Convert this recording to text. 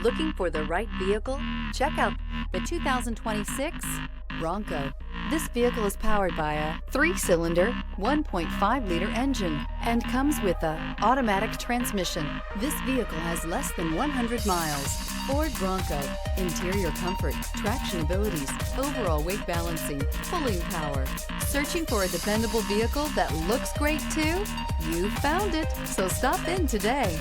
Looking for the right vehicle? Check out the 2026 Bronco. This vehicle is powered by a 3-cylinder, 1.5-liter engine and comes with an automatic transmission. This vehicle has less than 100 miles. Ford Bronco. Interior comfort, traction abilities, overall weight balancing, pulling power. Searching for a dependable vehicle that looks great too? You found it, so stop in today.